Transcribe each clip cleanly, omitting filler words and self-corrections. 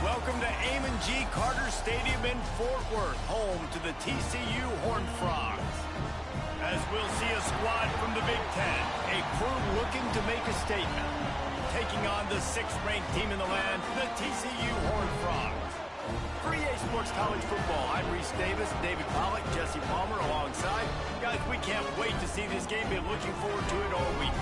Welcome to Amon G. Carter Stadium in Fort Worth, home to the TCU Horned Frogs. As we'll see a squad from the Big Ten, a crew looking to make a statement. Taking on the 6th-ranked team in the land, the TCU Horned Frogs. For EA Sports College Football, I'm Reese Davis, David Pollack, Jesse Palmer alongside. Guys, we can't wait to see this game. Been looking forward to it all week.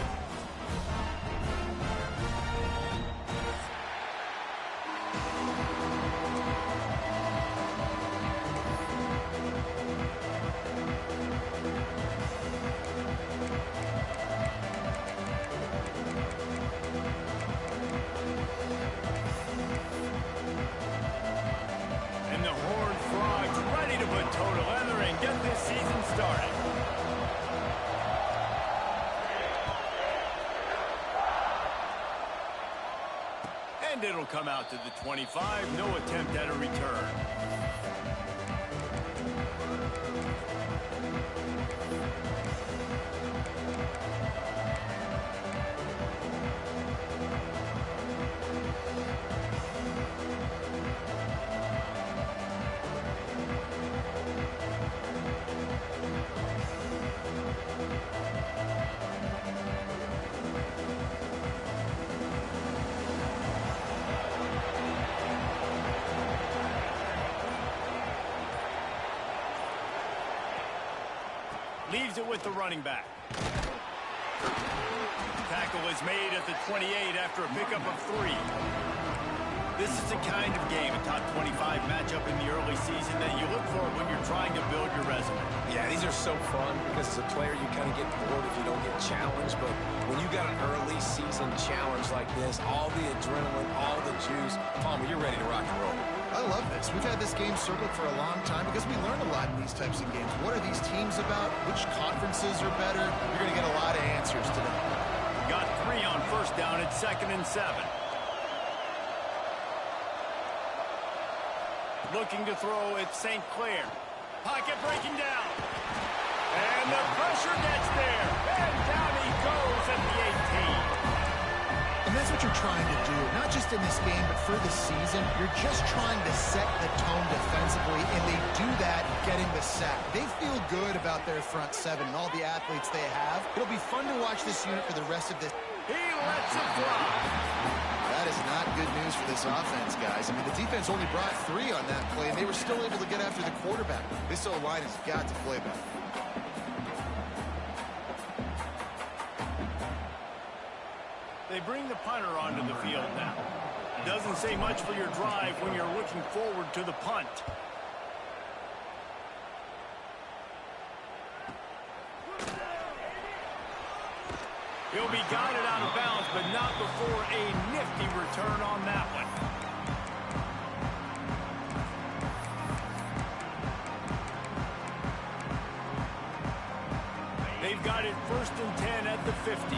And it'll come out to the 25. No attempt at a return. Leaves it with the running back. Tackle is made at the 28 after a pickup of 3. This is the kind of game, a top 25 matchup in the early season, that you look for when you're trying to build your resume. Yeah, these are so fun because as a player you kind of get bored if you don't get challenged, but when you got an early season challenge like this, all the adrenaline, all the juice, Palmer, you're ready to rock and roll. I love this. We've had this game circled for a long time because we learn a lot in these types of games. What are these teams about? Which conferences are better? You're going to get a lot of answers today. Got 3 on first down at 2nd and 7. Looking to throw at St. Clair. Pocket breaking down. And the pressure gets there. And down he goes at the 18. And that's what you're trying to do, not just in this game, but for the season. You're just trying to set the tone defensively, and they do that getting the sack. They feel good about their front 7 and all the athletes they have. It'll be fun to watch this unit for the rest of this. He lets it fly. That is not good news for this offense, guys. I mean, the defense only brought 3 on that play, and they were still able to get after the quarterback. This O-line has got to play better. They bring the punter onto the field now. Doesn't say much for your drive when you're looking forward to the punt. He'll be guided out of bounds, but not before a nifty return on that one. They've got it 1st and 10 at the 50.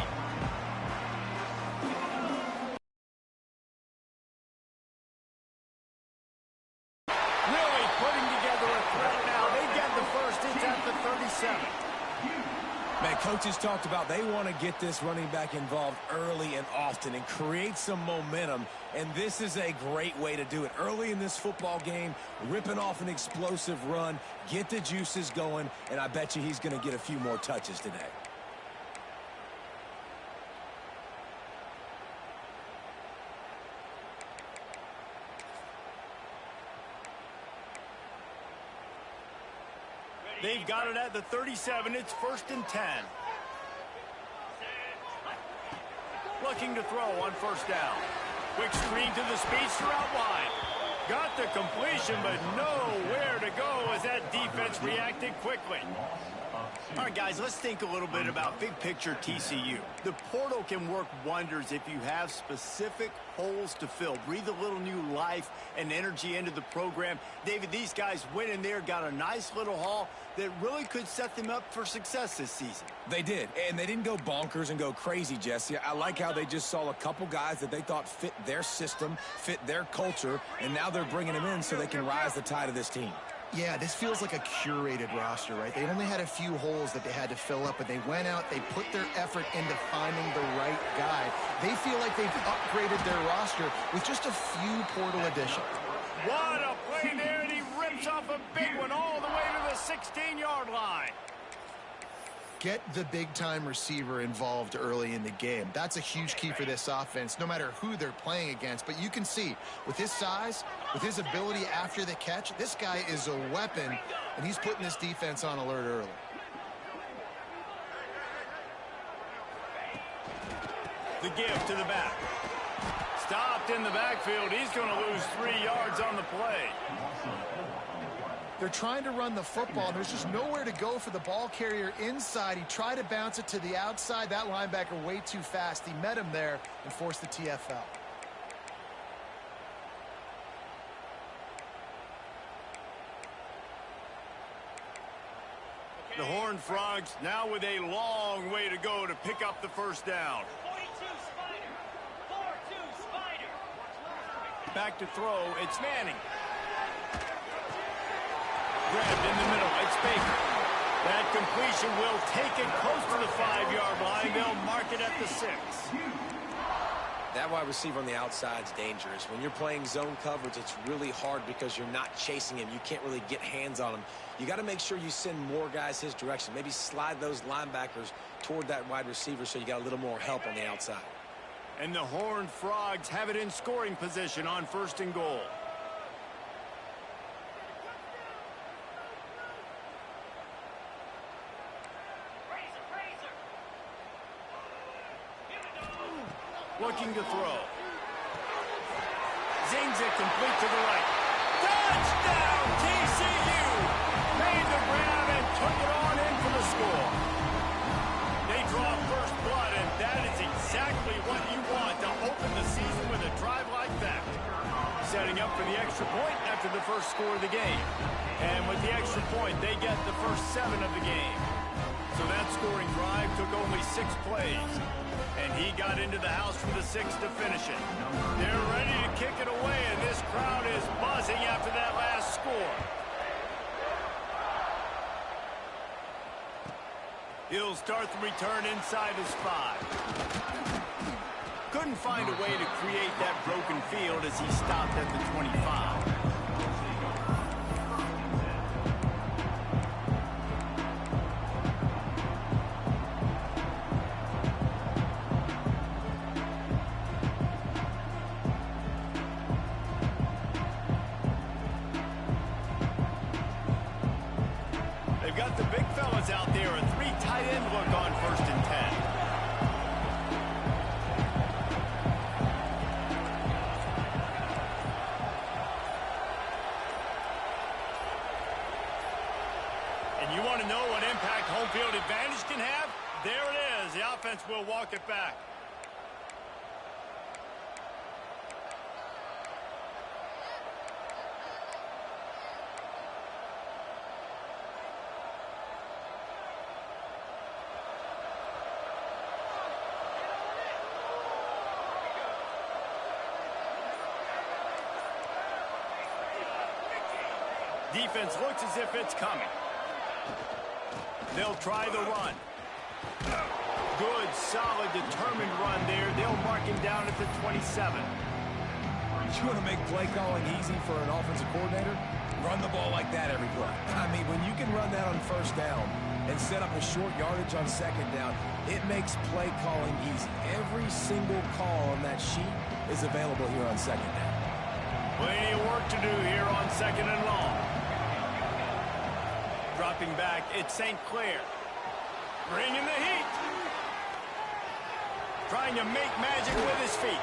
Man, coaches talked about they want to get this running back involved early and often and create some momentum, and this is a great way to do it. Early in this football game, ripping off an explosive run, get the juices going, and I bet you he's going to get a few more touches today. They've got it at the 37. It's 1st and 10. Looking to throw on 1st down. Quick screen to the speedster out wide. Got the completion, but nowhere to go as that defense reacted quickly. All right, guys, let's think a little bit about big picture TCU. The portal can work wonders if you have specific holes to fill. Breathe a little new life and energy into the program. David, these guys went in there, got a nice little haul that really could set them up for success this season. They did, and they didn't go bonkers and go crazy, Jesse. I like how they just saw a couple guys that they thought fit their system, fit their culture, and now they're bringing them in so they can rise the tide of this team. Yeah, this feels like a curated roster, right? They only had a few holes that they had to fill up, but they went out, they put their effort into finding the right guy. They feel like they've upgraded their roster with just a few portal additions. What a play there, and he rips off a big one all the way to the 16-yard line. Get the big-time receiver involved early in the game. That's a huge key for this offense, no matter who they're playing against. But you can see, with his size, with his ability after the catch, this guy is a weapon, and he's putting this defense on alert early. The give to the back. Stopped in the backfield. He's going to lose 3 yards on the play. They're trying to run the football, and there's just nowhere to go for the ball carrier inside. He tried to bounce it to the outside. That linebacker way too fast. He met him there and forced the TFL. The Horned Frogs now with a long way to go to pick up the first down. 42 Spider. 4-2 Spider. Back to throw. It's Manning. Grabbed in the middle. It's Baker. That completion will take it close to the 5-yard line. They'll mark it at the 6. That wide receiver on the outside is dangerous. When you're playing zone coverage, it's really hard because you're not chasing him. You can't really get hands on him. You got to make sure you send more guys his direction. Maybe slide those linebackers toward that wide receiver so you got a little more help on the outside. And the Horned Frogs have it in scoring position on 1st and goal. Looking to throw. Zings it complete to the right. Touchdown, TCU! Made the grab and took it on in for the score. They draw first blood, and that is exactly what you want to open the season with a drive like that. Setting up for the extra point after the first score of the game. And with the extra point, they get the first 7 of the game. So that scoring drive took only 6 plays. And he got into the house from the 6 to finish it. They're ready to kick it away, and this crowd is buzzing after that last score. He'll start the return inside his 5. Couldn't find a way to create that broken field as he stopped at the 25. Got the big fellas out there, a 3 tight end look on 1st and 10. And you want to know what impact home field advantage can have? There it is. The offense will walk it back. Defense looks as if it's coming. They'll try the run. Good, solid, determined run there. They'll mark him down at the 27. You want to make play calling easy for an offensive coordinator? Run the ball like that every play. I mean, when you can run that on 1st down and set up a short yardage on 2nd down, it makes play calling easy. Every single call on that sheet is available here on 2nd down. Plenty of work to do here on 2nd and long. Dropping back, it's St. Clair. Bringing the heat. Trying to make magic with his feet.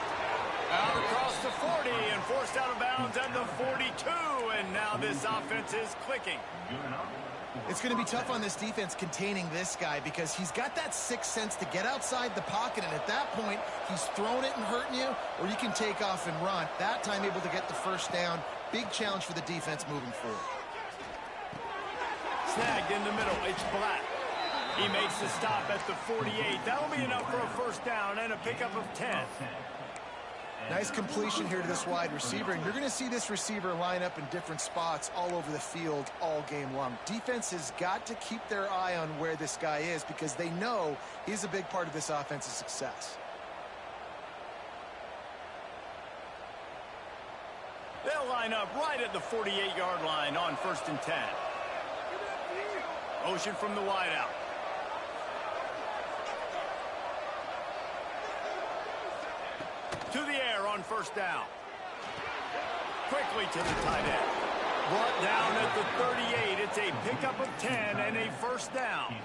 Out across the 40 and forced out of bounds at the 42. And now this offense is clicking. It's going to be tough on this defense containing this guy because he's got that 6th sense to get outside the pocket, and at that point, he's throwing it and hurting you, or you can take off and run. That time able to get the 1st down. Big challenge for the defense moving forward. Snagged in the middle. It's Black. He makes the stop at the 48. That'll be enough for a 1st down and a pickup of 10. Nice completion here to this wide receiver, and you're going to see this receiver line up in different spots all over the field all game long. Defense has got to keep their eye on where this guy is because they know he's a big part of this offense's success. They'll line up right at the 48-yard line on 1st and 10. Motion from the wideout. To the air on 1st down. Quickly to the tight end. Brought down at the 38. It's a pickup of 10 and a 1st down.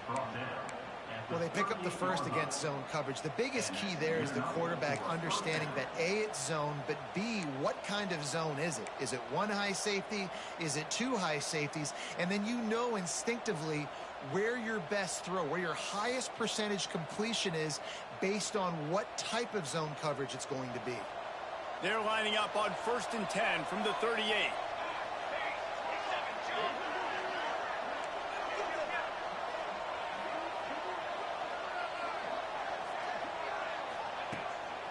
Well, they pick up the first against zone coverage. The biggest key there is the quarterback understanding that A, it's zone, but B, what kind of zone is it? Is it one high safety? Is it two high safeties? And then you know instinctively where your best throw, where your highest percentage completion is based on what type of zone coverage it's going to be. They're lining up on 1st and 10 from the 38.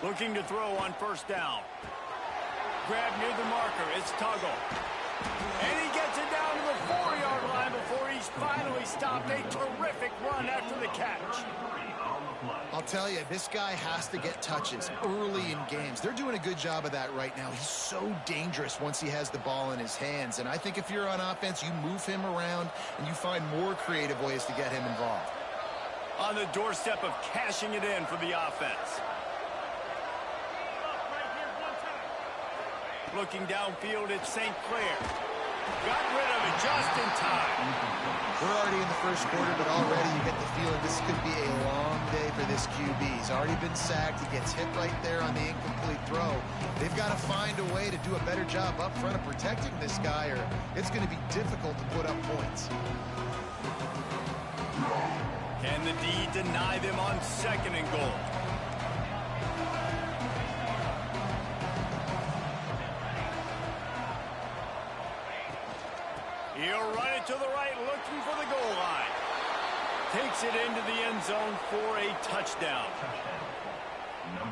Looking to throw on 1st down. Grab near the marker. It's Tuggle. And he gets it down to the 4-yard line before he's finally stopped. A terrific run after the catch. I'll tell you, this guy has to get touches early in games. They're doing a good job of that right now. He's so dangerous once he has the ball in his hands. And I think if you're on offense, you move him around and you find more creative ways to get him involved. On the doorstep of cashing it in for the offense. Looking downfield at St. Clair. Got rid of it just in time. We're already in the first quarter, but already you get the feeling this could be a long day for this QB. He's already been sacked. He gets hit right there on the incomplete throw. They've got to find a way to do a better job up front of protecting this guy, or it's going to be difficult to put up points. Can the D deny them on 2nd and goal? He'll run it to the right, looking for the goal line. Takes it into the end zone for a touchdown.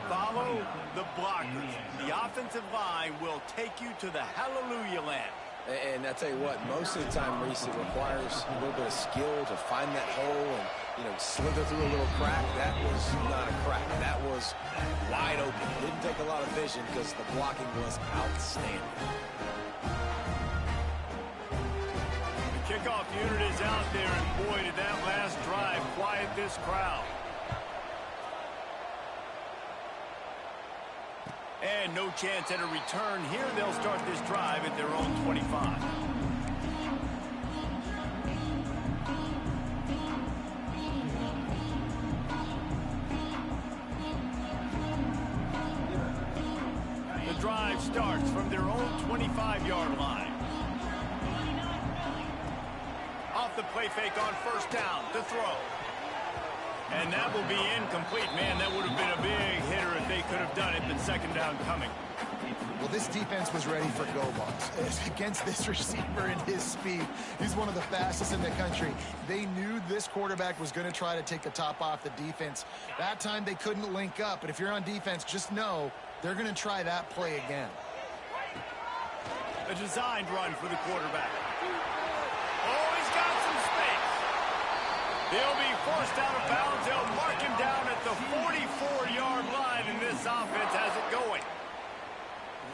Follow the blockers. The offensive line will take you to the hallelujah land. And I tell you what, most of the time, Reese, it requires a little bit of skill to find that hole and, slither through a little crack. That was not a crack. That was wide open. Didn't take a lot of vision because the blocking was outstanding. Kickoff unit is out there, and boy, did that last drive quiet this crowd. And no chance at a return here. They'll start this drive at their own 25. The drive starts from their own 25-yard line. Off the play fake on 1st down to throw. And that will be incomplete. Man, that would have been a big hitter if they could have done it, but 2nd down coming. Well, this defense was ready for go balls. Against this receiver and his speed, he's one of the fastest in the country. They knew this quarterback was going to try to take the top off the defense. That time they couldn't link up, but if you're on defense, just know they're going to try that play again. A designed run for the quarterback. Oh, he's got some space. He'll be forced out of bounds. They'll mark him down at the 44-yard line, and this offense has it going.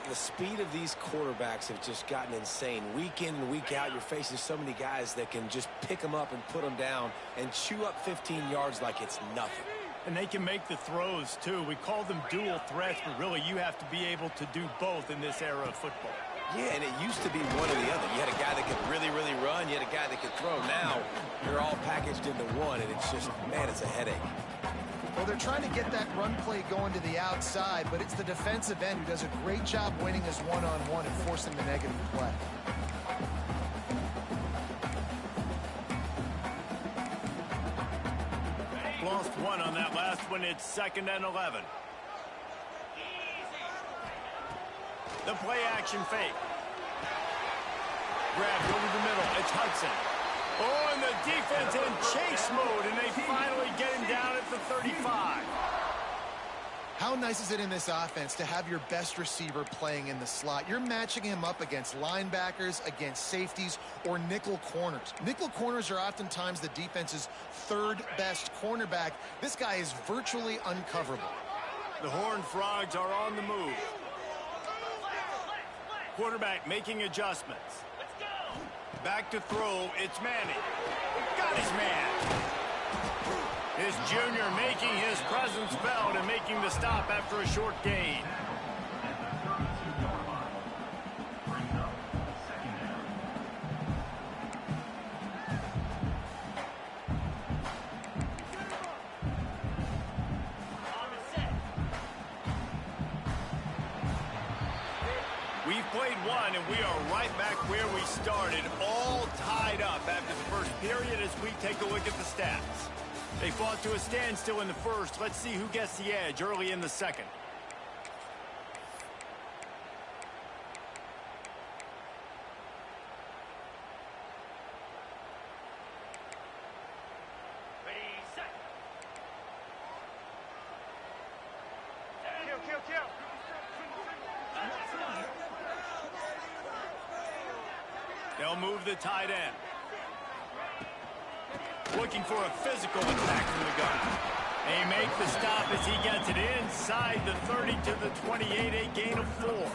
The speed of these quarterbacks have just gotten insane. Week in and week out, you're facing so many guys that can just pick them up and put them down and chew up 15 yards like it's nothing. And they can make the throws, too. We call them dual threats, but really you have to be able to do both in this era of football. Yeah, and it used to be one or the other. You had a guy that could really, really run. You had a guy that could throw. Now, they're all packaged into one, and it's just, man, it's a headache. Well, they're trying to get that run play going to the outside, but it's the defensive end who does a great job winning his one-on-one and forcing the negative play. Lost one on that last one. It's 2nd and 11. The play action fake. Grabbed over the middle. It's Hudson. Oh, and the defense in chase mode, and they finally get him down at the 35. How nice is it in this offense to have your best receiver playing in the slot? You're matching him up against linebackers, against safeties, or nickel corners. Nickel corners are oftentimes the defense's third best cornerback. This guy is virtually uncoverable. The Horned Frogs are on the move. Quarterback making adjustments. Let's go. Back to throw, it's Manning. Got his man. His junior making his presence felt and making the stop after a short gain. We've played one, and we are right back where we started, all tied up after the first period as we take a look at the stats. They fought to a standstill in the first. Let's see who gets the edge early in the second. Ready, set. Kill. They'll move the tight end. Looking for a physical attack from the gun. They make the stop as he gets it inside the 30 to the 28, a gain of 4.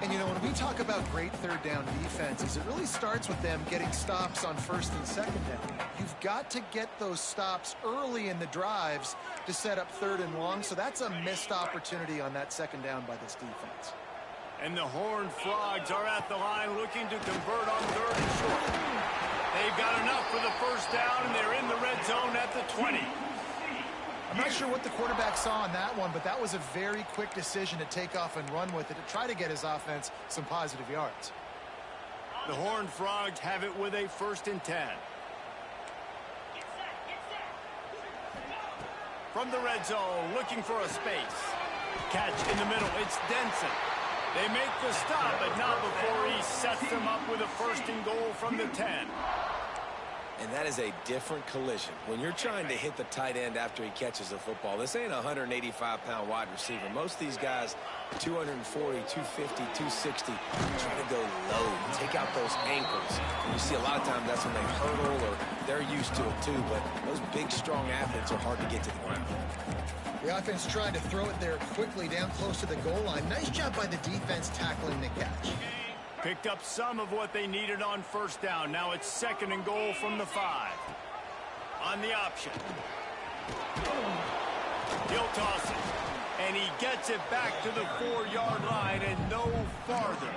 And, you know, when we talk about great third down defenses, it really starts with them getting stops on first and second down. You've got to get those stops early in the drives to set up third and long, so that's a missed opportunity on that second down by this defense. And the Horned Frogs are at the line looking to convert on third and short. They've got enough for the first down, and they're in the red zone at the 20. I'm not sure what the quarterback saw on that one, but that was a very quick decision to take off and run with it to try to get his offense some positive yards. The Horned Frogs have it with a 1st and 10. Get set. From the red zone, looking for a space. Catch in the middle, it's Denson. They make the stop, but not before he sets them up with a 1st and goal from the 10. And that is a different collision. When you're trying to hit the tight end after he catches the football, this ain't a 185-pound wide receiver. Most of these guys, 240, 250, 260, try to go low, take out those ankles. And you see a lot of times that's when they hurdle or they're used to it too, but those big, strong athletes are hard to get to the ground. The offense tried to throw it there quickly down close to the goal line. Nice job by the defense tackling the catch. Picked up some of what they needed on first down. Now it's 2nd and goal from the 5. On the option. He'll toss it. And he gets it back to the 4-yard line and no farther.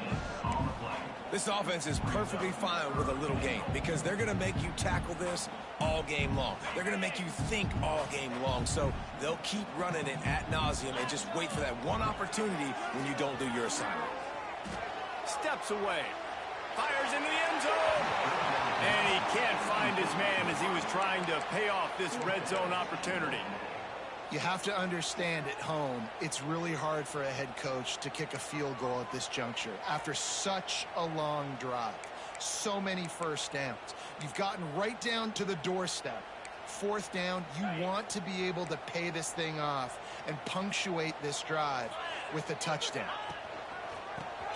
This offense is perfectly fine with a little game because they're going to make you tackle this all game long. They're going to make you think all game long. So they'll keep running it ad nauseum and just wait for that one opportunity when you don't do your assignment. Steps away. Fires into the end zone. And he can't find his man as he was trying to pay off this red zone opportunity. You have to understand at home, it's really hard for a head coach to kick a field goal at this juncture after such a long drive. So many first downs. You've gotten right down to the doorstep. 4th down, you want to be able to pay this thing off and punctuate this drive with a touchdown.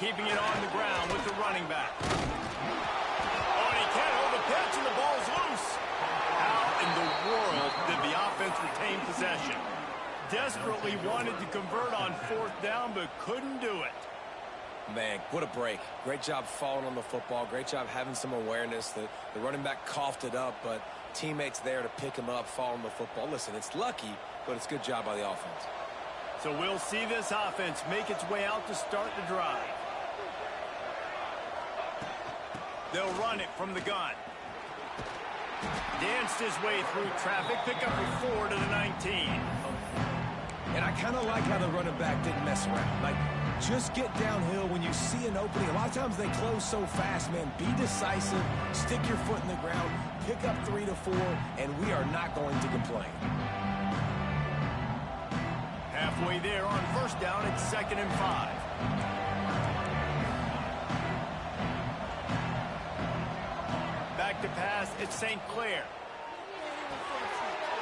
Keeping it on the ground with the running back. Oh, and he can't hold the pitch, and the ball's loose. How in the world did the offense retain possession? Desperately wanted to convert on 4th down, but couldn't do it. Man, what a break. Great job falling on the football. Great job having some awareness. The running back coughed it up, but teammates there to pick him up, fall on the football. Listen, it's lucky, but it's a good job by the offense. So we'll see this offense make its way out to start the drive. They'll run it from the gun. Danced his way through traffic, pick up a 4 to the 19. And I kind of like how the running back didn't mess around. Like, just get downhill when you see an opening. A lot of times they close so fast, man. Be decisive, stick your foot in the ground, pick up 3 to 4, and we are not going to complain. Halfway there on first down, it's 2nd and 5. Back to pass, it's St. Clair.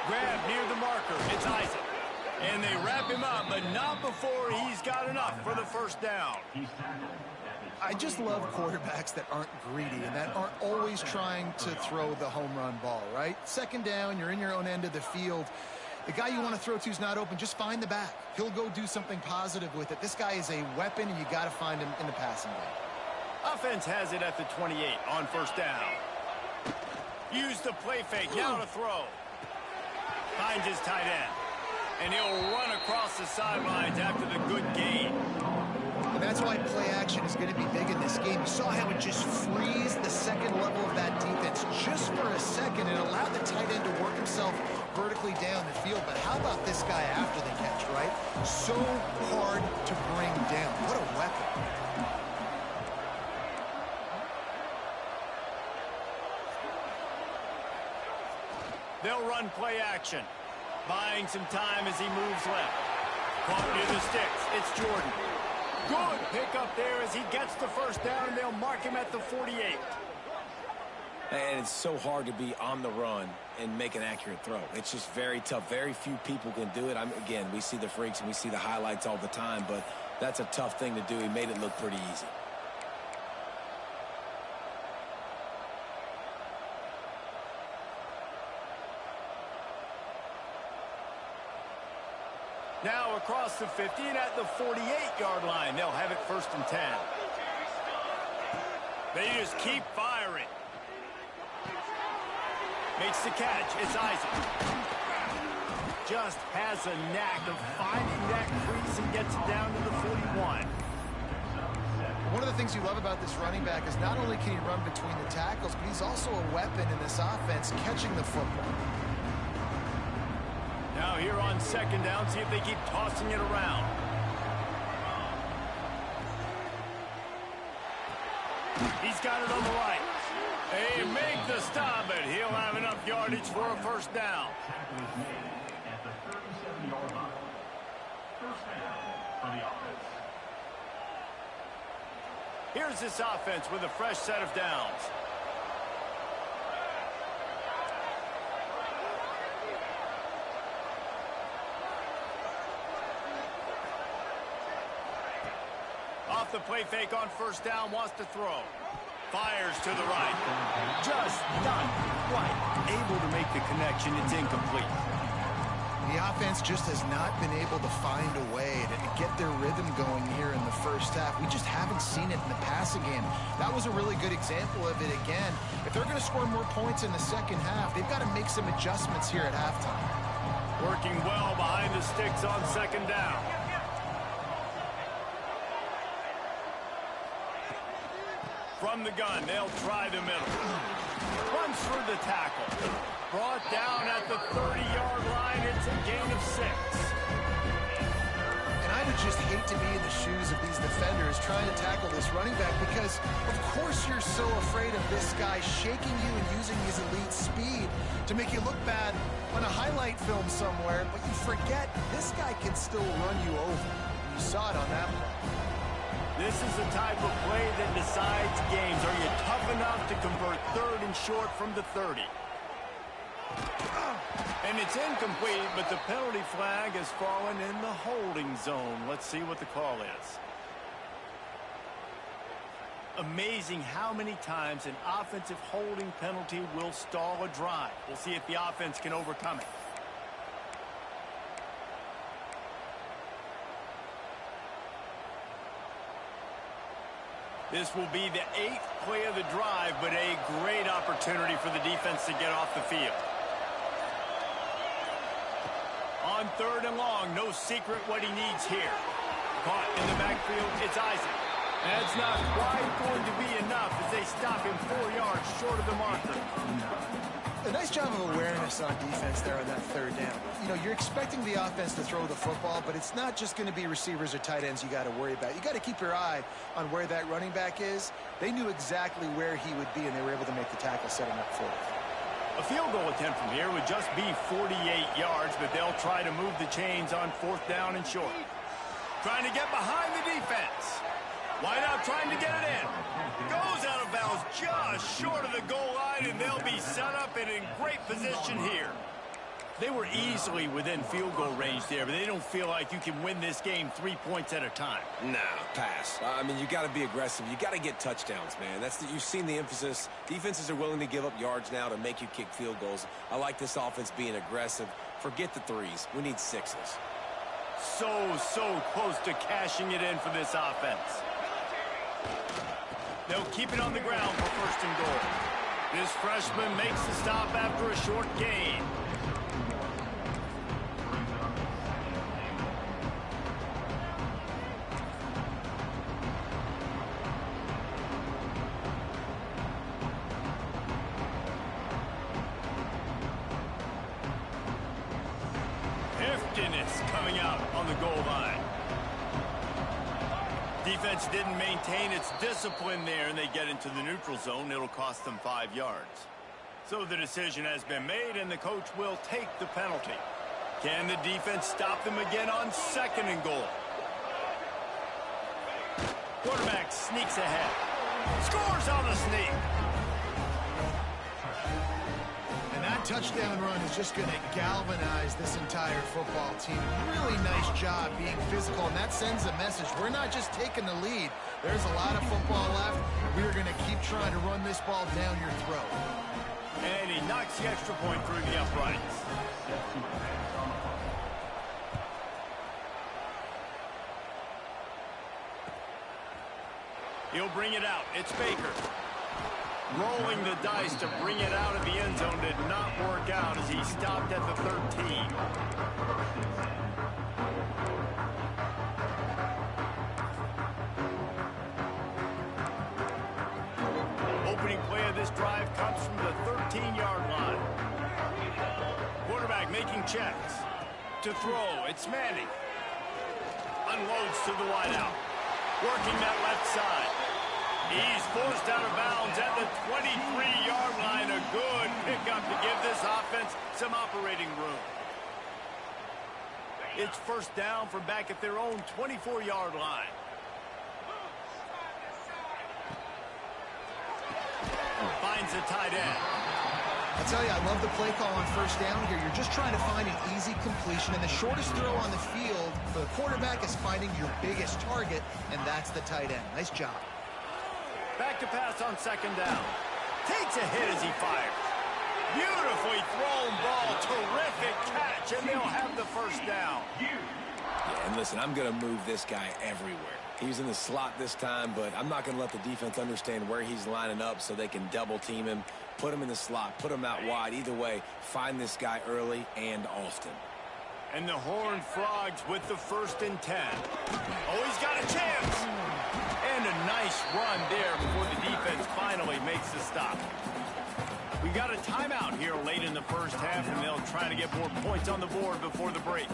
Grab near the marker, it's Isaac. And they wrap him up, but not before he's got enough for the first down. I just love quarterbacks that aren't greedy and that aren't always trying to throw the home run ball, right? Second down, you're in your own end of the field. The guy you want to throw to is not open. Just find the back. He'll go do something positive with it. This guy is a weapon, and you got to find him in the passing game. Offense has it at the 28 on first down. Use the play fake. Now to throw. Finds his tight end. And he'll run across the sidelines after the good gain. And that's why play action is going to be big in this game. You saw how it just frees the second level of that defense just for a second and allowed the tight end to work himself vertically down the field. But how about this guy after the catch, right? So hard to bring down. What a weapon. They'll run play action. Buying some time as he moves left. Caught near the sticks. It's Jordan. Good pickup there as he gets the first down, and they'll mark him at the 48. And it's so hard to be on the run and make an accurate throw. It's just very tough. Very few people can do it. Again, we see the freaks and we see the highlights all the time, but that's a tough thing to do. He made it look pretty easy. Now across the 50 and at the 48-yard line. They'll have it first and 10. They just keep firing. Makes the catch. It's Isaac. Just has a knack of finding that crease and gets it down to the 41. One of the things you love about this running back is not only can he run between the tackles, but he's also a weapon in this offense catching the football. Now here on second down, see if they keep tossing it around. He's got it on the right. They make the stop, but he'll have enough yardage for a first down. At the 37-yard line. First down for the offense. Here's this offense with a fresh set of downs. Off the play fake on first down, wants to throw. Fires to the right. Just not quite able to make the connection. It's incomplete. The offense just has not been able to find a way to get their rhythm going here in the first half. We just haven't seen it in the passing game. That was a really good example of it again. If they're going to score more points in the second half, they've got to make some adjustments here at halftime. Working well behind the sticks on second down. From the gun, they'll try the middle. Runs through the tackle. Brought down at the 30-yard line. It's a gain of 6. And I would just hate to be in the shoes of these defenders trying to tackle this running back because, of course, you're so afraid of this guy shaking you and using his elite speed to make you look bad on a highlight film somewhere, but you forget this guy can still run you over. You saw it on that play. This is the type of play that decides games. Are you tough enough to convert third and short from the 30? And it's incomplete, but the penalty flag has fallen in the holding zone. Let's see what the call is. Amazing how many times an offensive holding penalty will stall a drive. We'll see if the offense can overcome it. This will be the 8th play of the drive, but a great opportunity for the defense to get off the field. On third and long, no secret what he needs here. Caught in the backfield, it's Isaac. That's not quite going to be enough as they stop him 4 yards short of the marker. A nice job of awareness on defense there on that third down. You know, you're expecting the offense to throw the football, but it's not just going to be receivers or tight ends you got to worry about. You got to keep your eye on where that running back is. They knew exactly where he would be, and they were able to make the tackle setting up for it. A field goal attempt from here would just be 48 yards, but they'll try to move the chains on fourth down and short. Trying to get behind the defense. Wideout trying to get it in. Goes out of bounds just short of the goal line, and they'll be set up and in great position here. They were easily within field goal range there, but they don't feel like you can win this game 3 points at a time. Nah, pass. I mean, you got to be aggressive. You got to get touchdowns, man. You've seen the emphasis. Defenses are willing to give up yards now to make you kick field goals. I like this offense being aggressive. Forget the threes. We need sixes. So close to cashing it in for this offense. They'll keep it on the ground for first and goal. This freshman makes the stop after a short gain. Coming out on the goal line. Defense didn't maintain its discipline there, and they get into the neutral zone. It'll cost them 5 yards. So the decision has been made, and the coach will take the penalty. Can the defense stop them again on second and goal? Quarterback sneaks ahead. Scores on the sneak. That touchdown run is just going to galvanize this entire football team. Really nice job being physical, and that sends a message. We're not just taking the lead. There's a lot of football left. We're going to keep trying to run this ball down your throat. And he knocks the extra point through the uprights. He'll bring it out. It's Baker. Rolling the dice to bring it out of the end zone did not work out as he stopped at the 13. Opening play of this drive comes from the 13-yard line. Quarterback making checks. To throw, it's Manning. Unloads to the wideout. Working that left side. He's forced out of bounds at the 23-yard line. A good pickup to give this offense some operating room. It's first down from back at their own 24-yard line. Finds the tight end. I tell you, I love the play call on first down here. You're just trying to find an easy completion, and the shortest throw on the field for the quarterback is finding your biggest target, and that's the tight end. Nice job. Back to pass on second down. Takes a hit as he fires. Beautifully thrown ball. Terrific catch, and they'll have the first down. Yeah, and listen, I'm going to move this guy everywhere. He's in the slot this time, but I'm not going to let the defense understand where he's lining up so they can double team him, put him in the slot, put him out wide. Either way, find this guy early and often. And the Horned Frogs with the 1st and 10. Oh, he's got a chance. And a nice run there before the defense finally makes the stop. We got a timeout here late in the first half, and they'll try to get more points on the board before the break.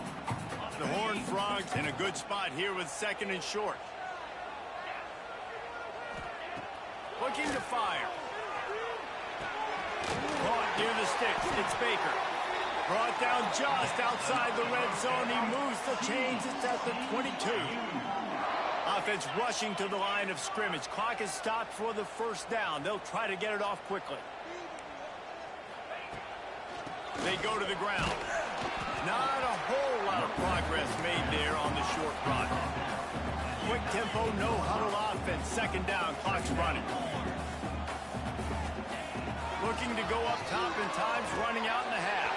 The Horned Frogs in a good spot here with 2nd and short. Looking to fire. Caught near the sticks. It's Baker. Brought down just outside the red zone. He moves the chains. It's at the 22. Offense rushing to the line of scrimmage. Clock is stopped for the first down. They'll try to get it off quickly. They go to the ground. Not a whole lot of progress made there on the short run. Quick tempo, no huddle offense. 2nd down, clock's running. Looking to go up top in times, running out in the half.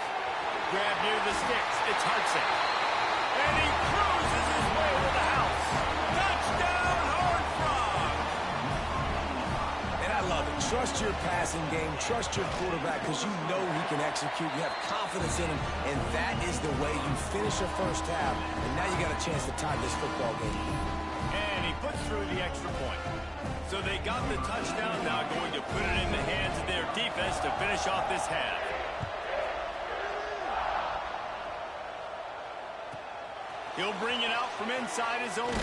Grab near the sticks. It's Hudson. And he cruises his way to the house. Touchdown, Horned Frogs! And I love it. Trust your passing game. Trust your quarterback because you know he can execute. You have confidence in him, and that is the way you finish the first half. And now you got a chance to tie this football game. And he puts through the extra point. So they got the touchdown, now going to put it in the hands of their defense to finish off this half. He'll bring it out from inside his own 10.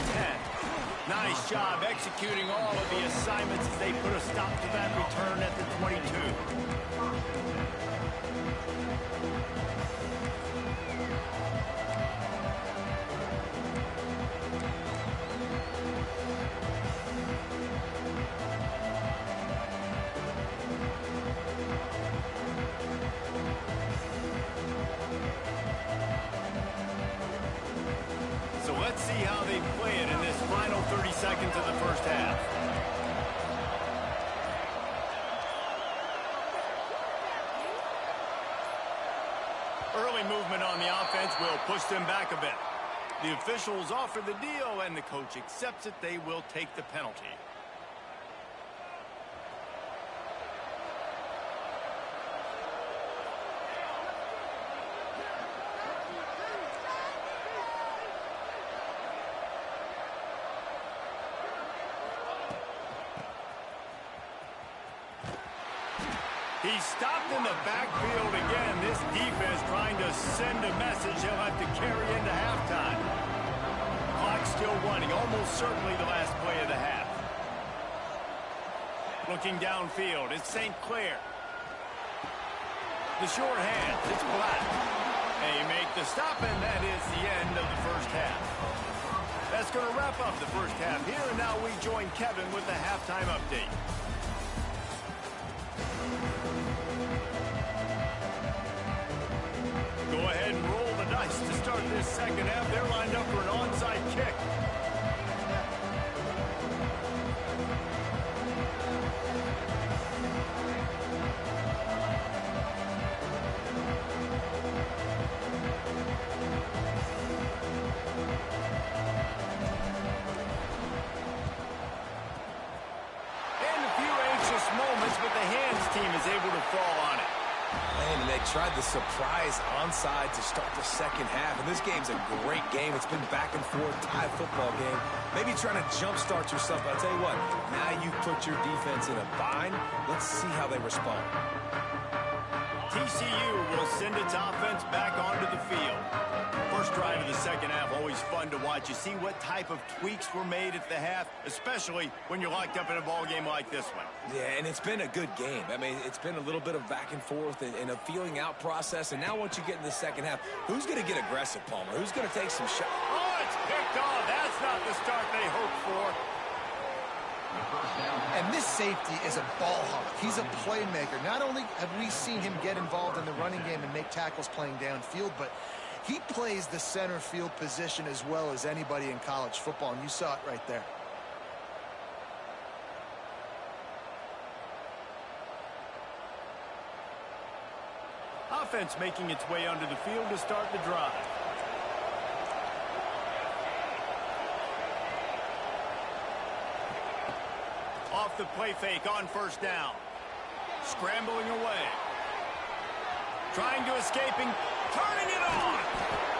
Nice job executing all of the assignments as they put a stop to that return at the 22. Early movement on the offense will push them back a bit. The officials offer the deal, and the coach accepts it. They will take the penalty. He's stopped in the backfield again. This defense trying to send a message he'll have to carry into halftime. Clock still running, almost certainly the last play of the half. Looking downfield, it's St. Clair. The short hands, it's Black. They make the stop, and that is the end of the first half. That's going to wrap up the first half here, and now we join Kevin with the halftime update. Go ahead and roll the dice to start this second half. They're lined up for an onside kick. And a few anxious moments, but the hands team is able to fall on it. And they tried the surprise onside to start the second half. And this game's a great game. It's been back and forth, tie football game. Maybe trying to jumpstart yourself. But I'll tell you what, now you've put your defense in a bind. Let's see how they respond. TCU will send its offense back onto the field. First drive of the second half, always fun to watch. You see what type of tweaks were made at the half, especially when you're locked up in a ball game like this one. Yeah, and it's been a good game. I mean, it's been a little bit of back and forth and a feeling out process. And now once you get in the second half, who's going to get aggressive, Palmer? Who's going to take some shots? Oh, it's picked off. That's not the start they hoped for. And this safety is a ball hawk. He's a playmaker. Not only have we seen him get involved in the running game and make tackles playing downfield, but he plays the center field position as well as anybody in college football, and you saw it right there. Offense making its way onto the field to start the drive. Off the play fake on first down. Scrambling away. Trying to escaping. Turning it on.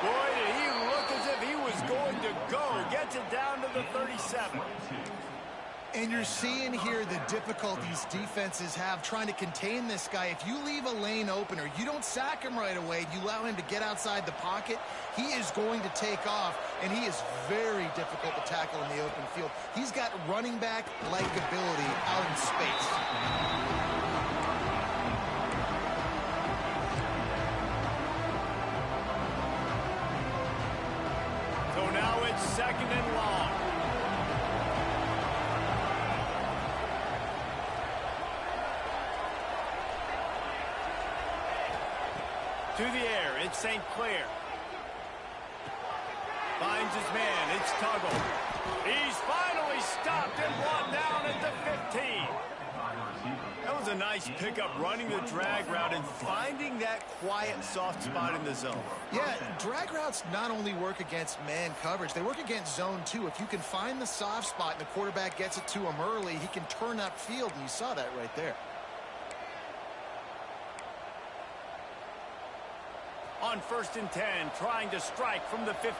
Boy, did he look as if he was going to go. Gets it down to the 37. And you're seeing here the difficulties defenses have trying to contain this guy. If you leave a lane open or you don't sack him right away, you allow him to get outside the pocket, he is going to take off, and he is very difficult to tackle in the open field. He's got running back-like ability out in space. So now it's second and long. To the air, it's St. Clair. Finds his man, it's Tuggle. He's finally stopped and brought down at the 15. That was a nice pickup, running the drag route and finding that quiet, soft spot in the zone. Yeah, drag routes not only work against man coverage, they work against zone too. If you can find the soft spot and the quarterback gets it to him early, he can turn upfield, and you saw that right there. On 1st and 10, trying to strike from the 15.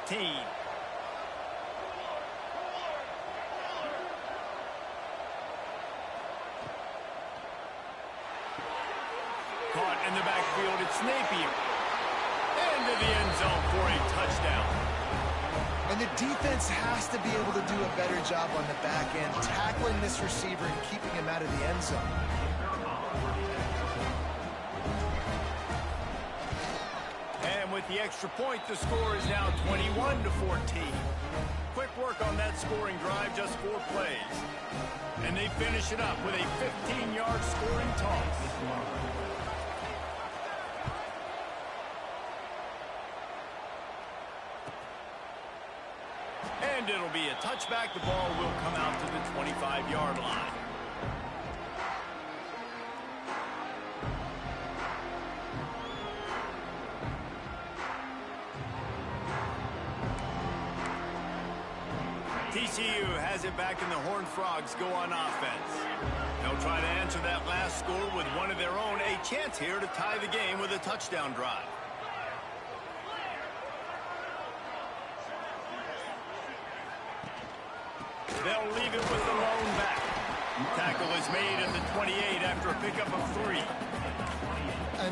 Caught in the backfield, it's Napier. Into the end zone for a touchdown. And the defense has to be able to do a better job on the back end, tackling this receiver and keeping him out of the end zone. With the extra point, the score is now 21-14. Quick work on that scoring drive, just 4 plays. And they finish it up with a 15-yard scoring toss. And it'll be a touchback. The ball will come out to the 25-yard line. has it back, and the Horned Frogs go on offense. They'll try to answer that last score with one of their own. A chance here to tie the game with a touchdown drive. They'll leave it with the lone back. Tackle is made at the 28 after a pickup of 3.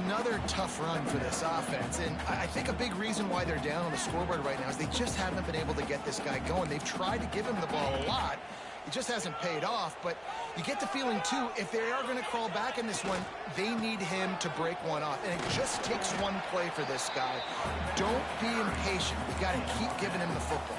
Another tough run for this offense, and I think a big reason why they're down on the scoreboard right now is they just haven't been able to get this guy going. They've tried to give him the ball a lot. It just hasn't paid off, but you get the feeling, too, if they are going to crawl back in this one, they need him to break one off, and it just takes one play for this guy. Don't be impatient. You got to keep giving him the football.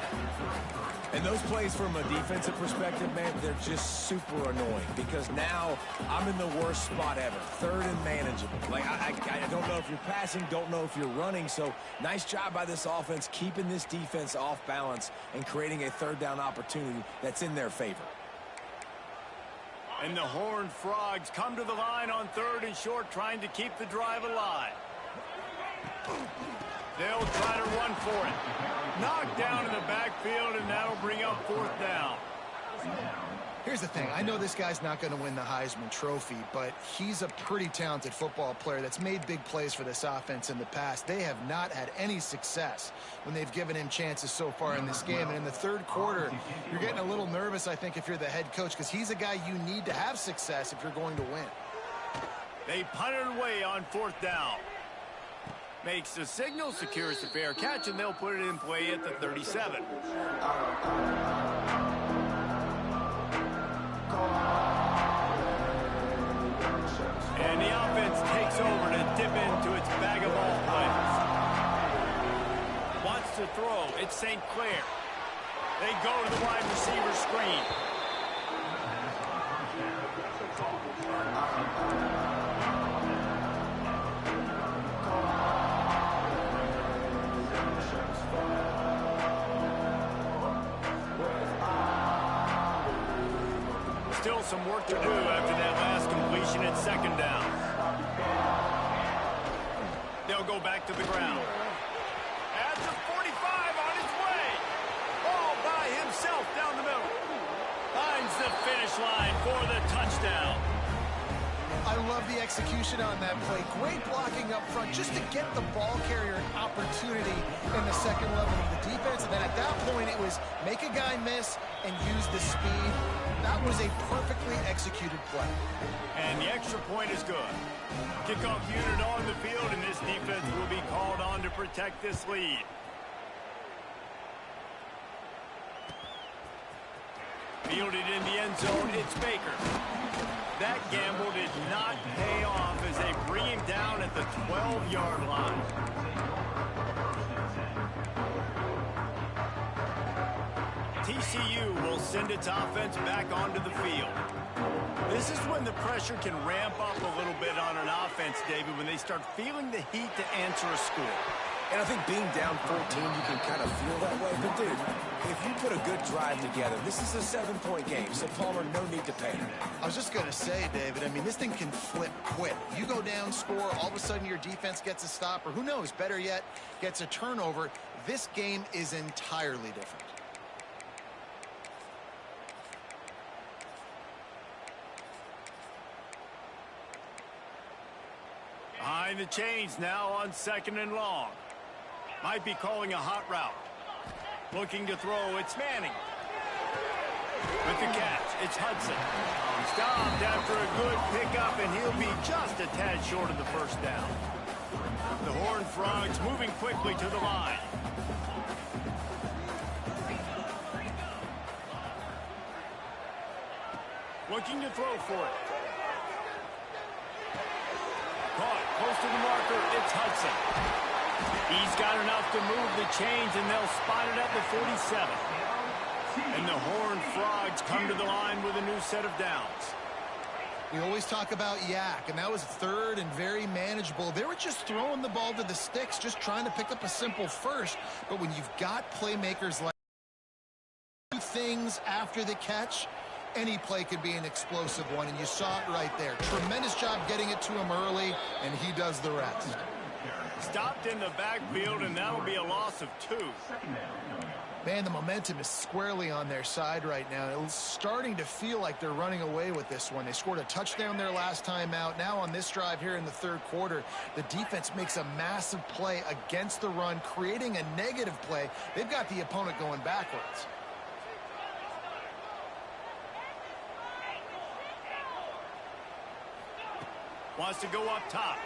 And those plays from a defensive perspective, man, they're just super annoying because now I'm in the worst spot ever, third and manageable. Like, I don't know if you're passing, don't know if you're running, so nice job by this offense keeping this defense off balance and creating a third down opportunity that's in their favor. And the Horned Frogs come to the line on 3rd and short, trying to keep the drive alive. They'll try to run for it. Knocked down in the backfield, and that'll bring up 4th down. Here's the thing. I know this guy's not going to win the Heisman Trophy, but he's a pretty talented football player that's made big plays for this offense in the past. They have not had any success when they've given him chances so far in this game. And in the 3rd quarter, you're getting a little nervous, I think, if you're the head coach, because he's a guy you need to have success if you're going to win. They punt it away on 4th down. Makes the signal, secures the fair catch, and they'll put it in play at the 37. And the offense takes over to dip into its bag of all plays. Wants to throw. It's St. Clair. They go to the wide receiver screen. Still some work to do after that last completion at 2nd down. They'll go back to the ground. At the 45 on his way. All by himself down the middle. Finds the finish line for the touchdown. I love the execution on that play. Great blocking up front just to get the ball carrier an opportunity in the 2nd level of the defense. And then at that point, it was make a guy miss and use the speed. That was a perfectly executed play. And the extra point is good. Kickoff unit on the field, and this defense will be called on to protect this lead. Fielded in the end zone, it's Baker. That gamble did not pay off as they bring him down at the 12-yard line. TCU will send its offense back onto the field. This is when the pressure can ramp up a little bit on an offense, David, when they start feeling the heat to answer a score. And I think being down 14, you can kind of feel that way. But, dude, if you put a good drive together, this is a 7-point game, so Palmer, no need to panic. I was just going to say, David, I mean, this thing can flip quick. You go down, score, all of a sudden your defense gets a stop, or who knows, better yet, gets a turnover. This game is entirely different. Behind the chains now on 2nd and long. Might be calling a hot route. Looking to throw, it's Manning. With the catch, it's Hudson. Stopped after a good pickup, and he'll be just a tad short of the 1st down. The Horned Frogs moving quickly to the line. Looking to throw for it. Caught close to the marker, it's Hudson. He's got enough to move the chains, and they'll spot it at the 47. And the Horned Frogs come to the line with a new set of downs. We always talk about Yak, and that was 3rd and very manageable. They were just throwing the ball to the sticks, just trying to pick up a simple first. But when you've got playmakers like two things after the catch, any play could be an explosive one, and you saw it right there. Tremendous job getting it to him early, and he does the rest. Stopped in the backfield, and that'll be a loss of 2. Man, the momentum is squarely on their side right now. It's starting to feel like they're running away with this one. They scored a touchdown their last time out. Now on this drive here in the third quarter, the defense makes a massive play against the run, creating a negative play. They've got the opponent going backwards. Wants to go up top.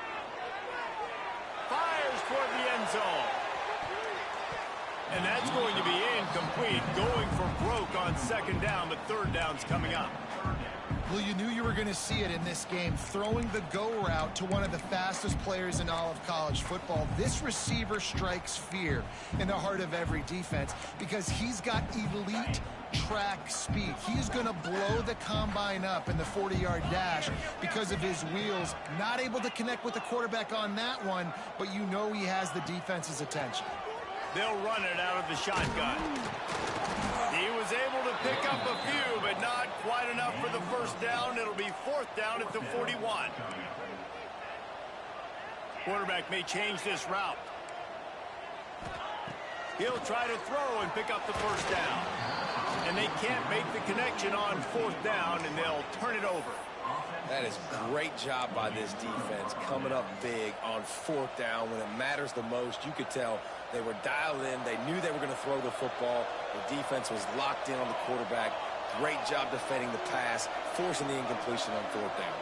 Fires toward the end zone. And that's going to be incomplete. Going for broke on second down, but third down's coming up. Well, you knew you were going to see it in this game, throwing the go route to one of the fastest players in all of college football. This receiver strikes fear in the heart of every defense because he's got elite track speed. He's going to blow the combine up in the 40-yard dash because of his wheels. Not able to connect with the quarterback on that one, but you know he has the defense's attention. They'll run it out of the shotgun. He was able to pick up a few, but not quite enough for the first down. It'll be fourth down at the 41. Quarterback may change this route. He'll try to throw and pick up the first down. And they can't make the connection on fourth down, and they'll turn it over. That is a great job by this defense, coming up big on fourth down when it matters the most. You could tell they were dialed in. They knew they were going to throw the football. The defense was locked in on the quarterback. Great job defending the pass, forcing the incompletion on fourth down.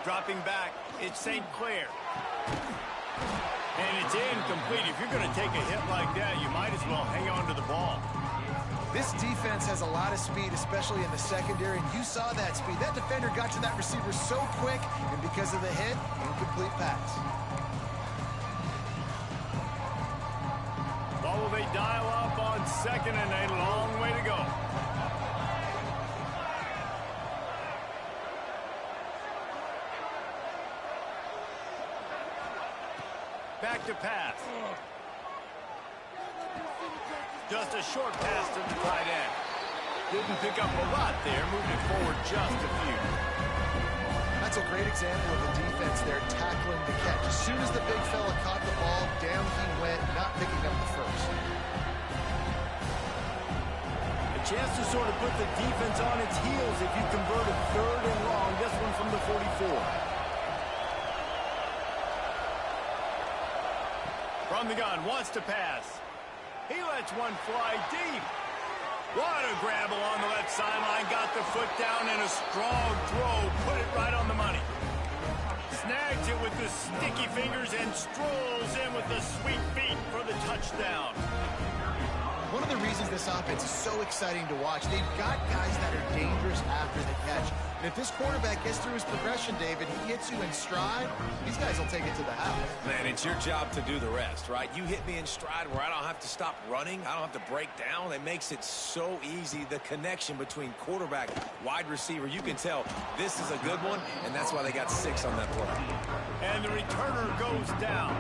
Dropping back, it's St. Clair. And it's incomplete. If you're going to take a hit like that, you might as well hang on to the ball. This defense has a lot of speed, especially in the secondary, and you saw that speed. That defender got to that receiver so quick, and because of the hit, incomplete pass. Well, will they dial up on second and a long way to go? Back to pass. Just a short pass to the tight end. Didn't pick up a lot there, moved it forward just a few. That's a great example of the defense there tackling the catch. As soon as the big fella caught the ball, down he went, not picking up the first. A chance to sort of put the defense on its heels if you convert a third and long. This one from the 44. From the gun, wants to pass. He lets one fly deep. What a grab along the left sideline. Got the foot down and a strong throw. Put it right on the money. Snags it with the sticky fingers and strolls in with the sweet feet for the touchdown. One of the reasons this offense is so exciting to watch, they've got guys that are dangerous after the catch. And if this quarterback gets through his progression, David, he hits you in stride, these guys will take it to the house. Man, it's your job to do the rest, right? You hit me in stride where I don't have to stop running. I don't have to break down. It makes it so easy. The connection between quarterback, wide receiver, you can tell this is a good one, and that's why they got 6 on that play. And the returner goes down.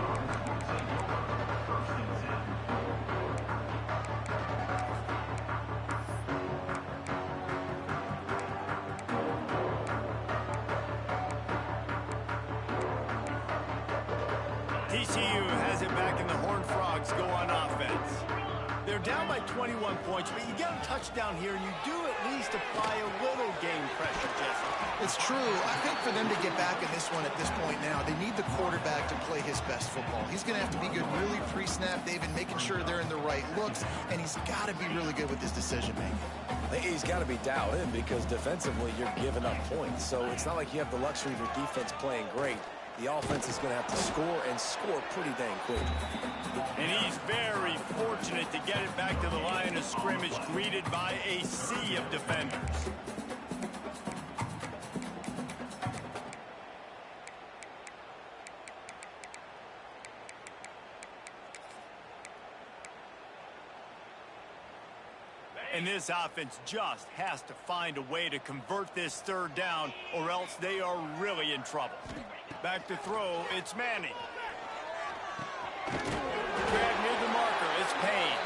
TCU has it back in the Horned Frogs go on offense. They're down by 21 points, but you get a touchdown here, and you do at least apply a little game pressure, Jesse. It's true. I think for them to get back in this one at this point now, they need the quarterback to play his best football. He's going to have to be good really pre-snap, David, making sure they're in the right looks, and he's got to be really good with his decision-making. He's got to be dialed in because defensively you're giving up points. So it's not like you have the luxury of your defense playing great. The offense is going to have to score and score pretty dang quick. And he's very fortunate to get it back to the line of scrimmage, greeted by a sea of defenders. And this offense just has to find a way to convert this third down, or else they are really in trouble. Back to throw, it's Manning. Grab near the marker, it's Payne.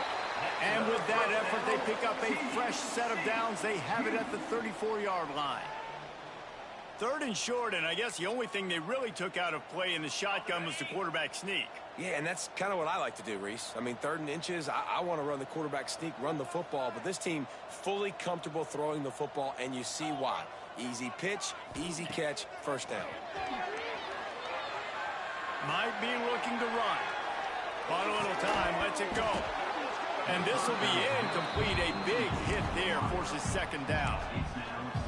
And with that effort, they pick up a fresh set of downs. They have it at the 34-yard line. Third and short, and I guess the only thing they really took out of play in the shotgun was the quarterback sneak. Yeah, and that's kind of what I like to do, Reese. I mean, 3rd and inches, I want to run the quarterback sneak, run the football, but this team fully comfortable throwing the football, and you see why. Easy pitch, easy catch, first down. Might be looking to run. Bought a little time, lets it go. And this will be incomplete. A big hit there forces 2nd down.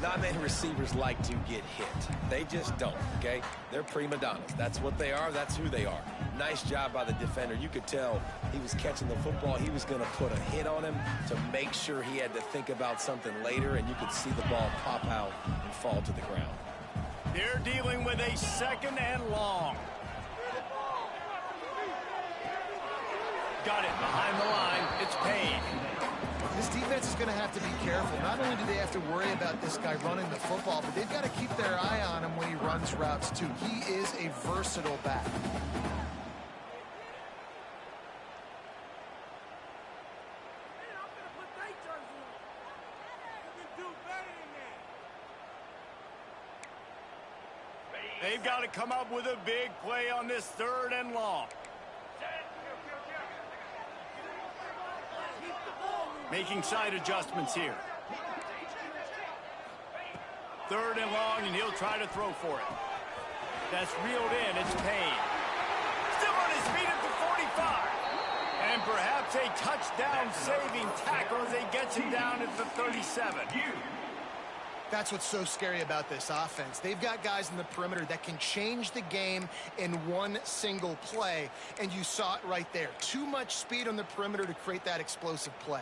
Not many receivers like to get hit. They just don't, okay? They're prima donnas. That's what they are. That's who they are. Nice job by the defender. You could tell he was catching the football. He was going to put a hit on him to make sure he had to think about something later, and you could see the ball pop out and fall to the ground. They're dealing with a 2nd and long. Got it behind the line. It's Payne. This defense is going to have to be careful. Not only do they have to worry about this guy running the football, but they've got to keep their eye on him when he runs routes, too. He is a versatile back. They've got to come up with a big play on this 3rd and long. Making side adjustments here. 3rd and long, and he'll try to throw for it. That's reeled in. It's Payne. Still on his feet at the 45. And perhaps a touchdown-saving tackle as he gets him down at the 37. That's what's so scary about this offense. They've got guys in the perimeter that can change the game in one single play, and you saw it right there. Too much speed on the perimeter to create that explosive play.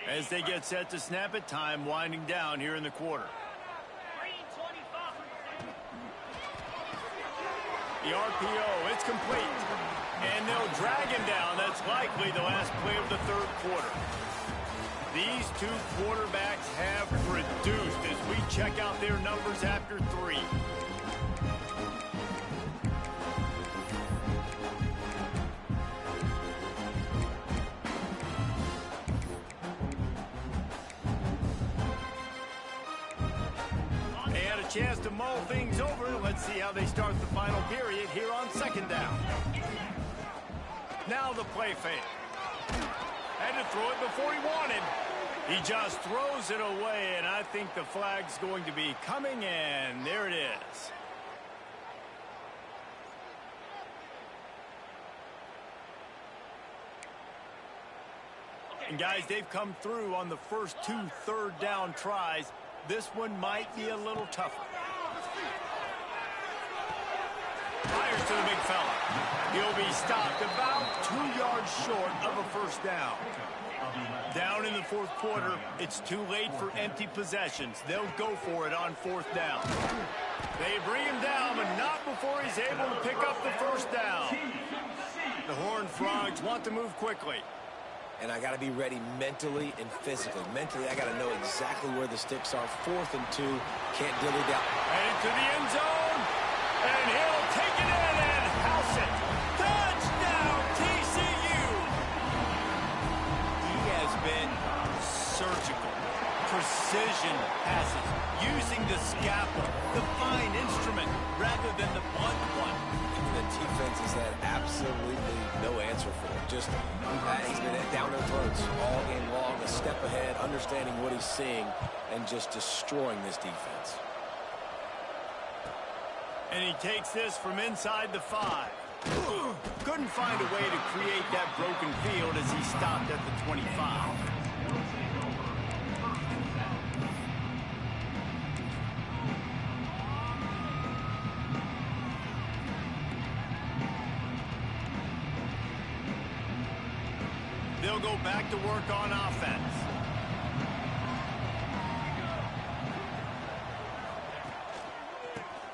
As they get set to snap it, time winding down here in the quarter. The RPO, it's complete. And they'll drag him down. That's likely the last play of the 3rd quarter. These 2 quarterbacks have produced as we check out their numbers after 3. They had a chance to mull things over. Let's see how they start the final period here on 2nd down. Now the play fake. Had to throw it before he wanted. He just throws it away, and I think the flag's going to be coming, and there it is. And guys, they've come through on the first 2 3rd down tries. This one might be a little tougher. Fires to the big fella. He'll be stopped about 2 yards short of a 1st down. Down in the 4th quarter, it's too late for empty possessions. They'll go for it on 4th down. They bring him down, but not before he's able to pick up the 1st down. The Horned Frogs want to move quickly. And I got to be ready mentally and physically. Mentally, I got to know exactly where the sticks are. 4th and 2, can't dilly-dally. Headed to the end zone, and he'll take it in and house it. Touchdown, TCU! He has been surgical, precision passes, using the scalpel, the fine instrument, rather than the blunt one. The defense has had absolutely no answer for him. Just, he's been down their throats all game long, a step ahead, understanding what he's seeing, and just destroying this defense. And he takes this from inside the 5. Couldn't find a way to create that broken field as he stopped at the 25. They'll go back to work on offense.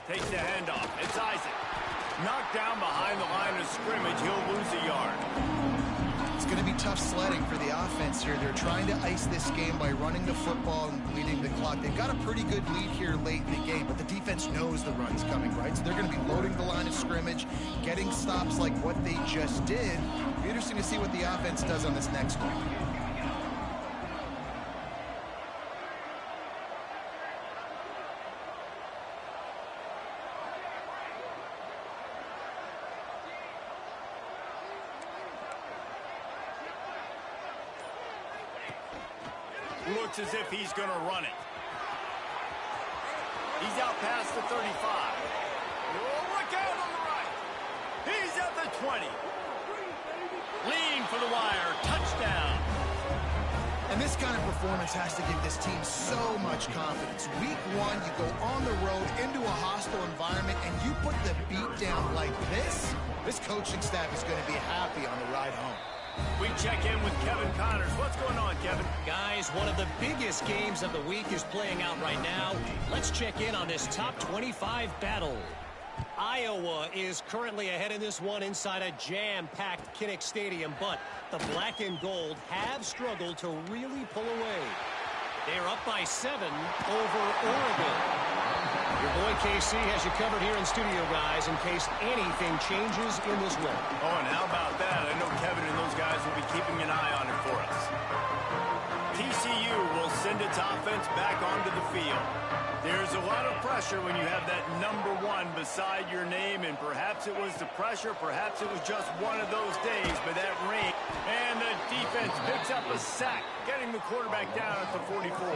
Takes the handoff. It's Isaac. Knocked down behind the line of scrimmage. He'll lose a yard. It's going to be tough sledding for the offense here. They're trying to ice this game by running the football and bleeding the clock. They've got a pretty good lead here late in the game, but the defense knows the run's coming, right? So they're going to be loading the line of scrimmage, getting stops like what they just did. It'll be interesting to see what the offense does on this next one. Looks as if he's going to run it. He's out past the 35. Oh, look out on the right. He's at the 20. Lean for the wire. Touchdown. And this kind of performance has to give this team so much confidence. Week 1, you go on the road into a hostile environment, and you put the beat down like this. This coaching staff is going to be happy on the ride home. We check in with Kevin Connors. What's going on, Kevin? Guys, one of the biggest games of the week is playing out right now. Let's check in on this top 25 battle. Iowa is currently ahead in this one inside a jam-packed Kinnick Stadium, but the black and gold have struggled to really pull away. They're up by 7 over Oregon. Your boy KC has you covered here in studio, guys, in case anything changes in this one. Oh, and how about that? I know Kevin and those guys will be keeping an eye on it for us. TCU will send its offense back onto the field. There's a lot of pressure when you have that number 1 beside your name, and perhaps it was the pressure, perhaps it was just one of those days, but that rain. And the defense picks up a sack, getting the quarterback down at the 44.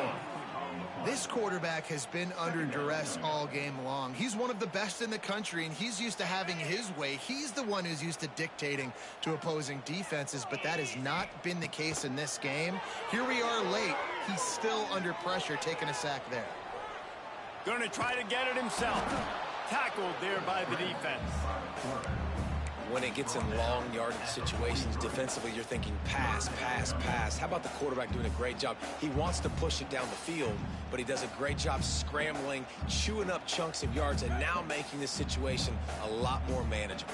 This quarterback has been under duress all game long. He's one of the best in the country, and he's used to having his way. He's the one who's used to dictating to opposing defenses, but that has not been the case in this game. Here we are late. He's still under pressure, taking a sack there. Going to try to get it himself. Tackled there by the defense. When it gets in long yardage situations defensively, you're thinking pass, pass, pass. How about the quarterback doing a great job? He wants to push it down the field, but he does a great job scrambling, chewing up chunks of yards, and now making this situation a lot more manageable.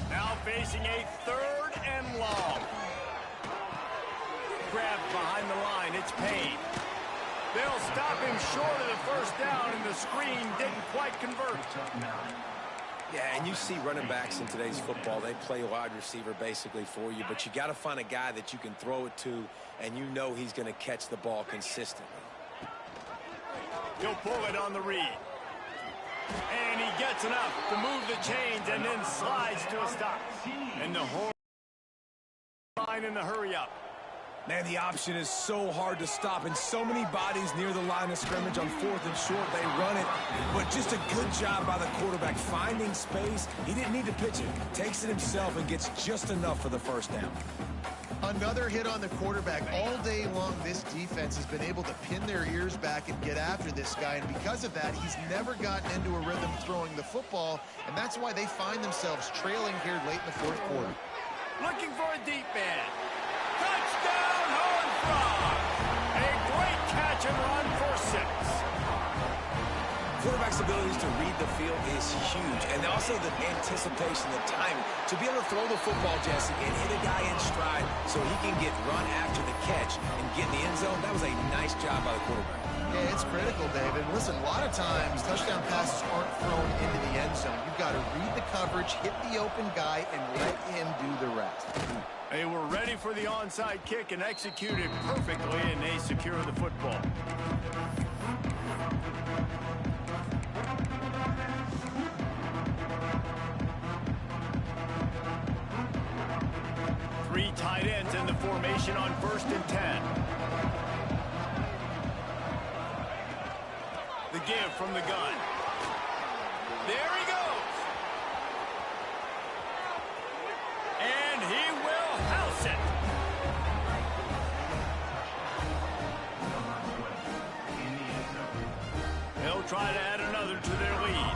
Now facing a 3rd and long. Grabbed behind the line. It's Payne. They'll stop him short of the first down, and the screen didn't quite convert. Yeah, and you see running backs in today's football, they play wide receiver basically for you, but you got to find a guy that you can throw it to, and you know he's going to catch the ball consistently. He'll pull it on the read. And he gets enough to move the chains and then slides to a stop. And the horn line in the hurry-up. Man, the option is so hard to stop, and so many bodies near the line of scrimmage on 4th and short. They run it, but just a good job by the quarterback finding space. He didn't need to pitch it. Takes it himself and gets just enough for the first down. Another hit on the quarterback. All day long, this defense has been able to pin their ears back and get after this guy, and because of that, he's never gotten into a rhythm throwing the football, and that's why they find themselves trailing here late in the 4th quarter. Looking for a deep man. Touchdown, Horned Frog! A great catch and run for 6. Quarterback's abilities to read the field is huge, and also the anticipation, the timing. To be able to throw the football, Jesse, and hit a guy in stride so he can get run after the catch and get in the end zone, that was a nice job by the quarterback. Yeah, it's critical, David. Listen, a lot of times touchdown passes aren't thrown into the end zone. You've got to read the coverage, hit the open guy, and let him do the rest. They were ready for the onside kick and executed perfectly, and they secure the football. Three tight ends in the formation on 1st and 10. The give from the gun. There he goes. And he will house it. They'll try to add another to their lead.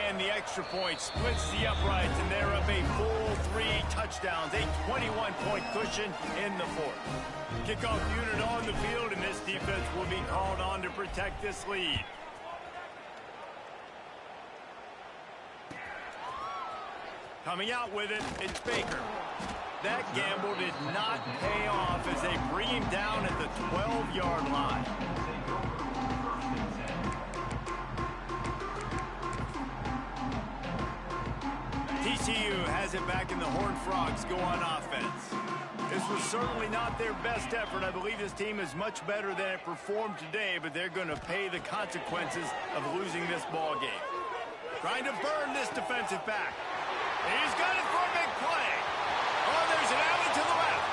And the extra point splits the uprights, and they're up a full 3 touchdowns, a 21-point cushion in the 4th. Kickoff unit on the field, and this defense will be called on to protect this lead. Coming out with it, it's Baker. That gamble did not pay off as they bring him down at the 12-yard line. TCU has it back, and the Horned Frogs go on offense. This was certainly not their best effort. I believe this team is much better than it performed today, but they're going to pay the consequences of losing this ball game. Trying to burn this defensive back. He's got it for a big play. Oh, there's an alley to the left.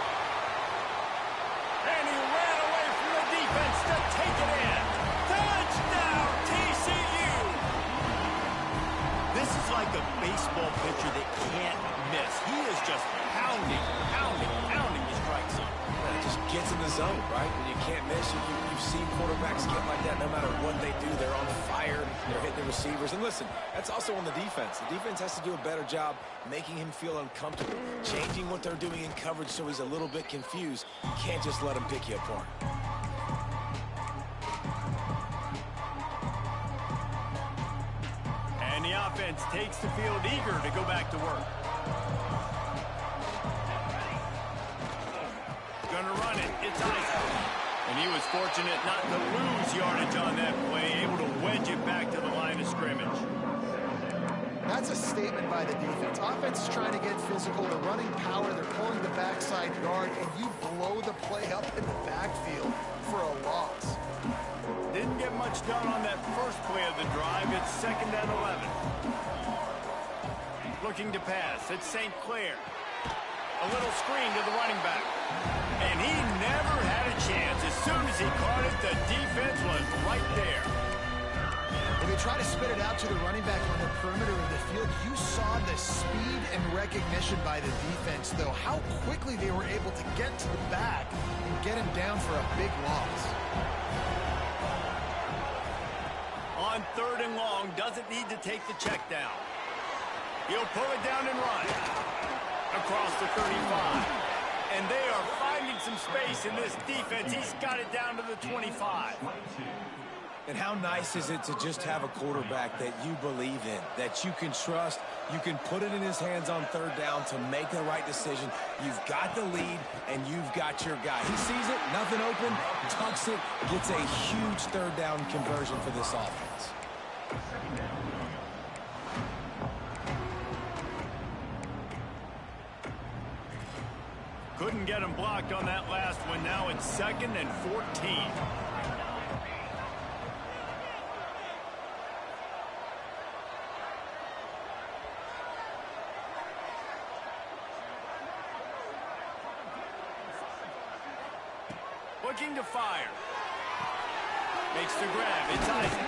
zone, right? When you can't miss, you've seen quarterbacks get like that no matter what they do. They're on fire. They're hitting the receivers. And listen, that's also on the defense. The defense has to do a better job making him feel uncomfortable, changing what they're doing in coverage so he's a little bit confused. You can't just let him pick you apart. And the offense takes the field eager to go back to work. Gonna run it. It's Isaac. And he was fortunate not to lose yardage on that play, able to wedge it back to the line of scrimmage. That's a statement by the defense. Offense is trying to get physical. They're running power. They're pulling the backside guard, and you blow the play up in the backfield for a loss. Didn't get much done on that first play of the drive. It's 2nd and 11. Looking to pass. It's St. Clair. A little screen to the running back. And he never had a chance. As soon as he caught it, the defense was right there. When they try to spit it out to the running back on the perimeter of the field, you saw the speed and recognition by the defense, though, how quickly they were able to get to the back and get him down for a big loss. On 3rd and long, doesn't need to take the check down. He'll pull it down and run. Across the 35. And they are finding some space in this defense. He's got it down to the 25. And how nice is it to just have a quarterback that you believe in, that you can trust, you can put it in his hands on 3rd down to make the right decision. You've got the lead, and you've got your guy. He sees it, nothing open, tucks it, gets a huge 3rd down conversion for this offense. Couldn't get him blocked on that last one. Now it's 2nd and 14. Looking to fire. Makes the grab. It's Isaac.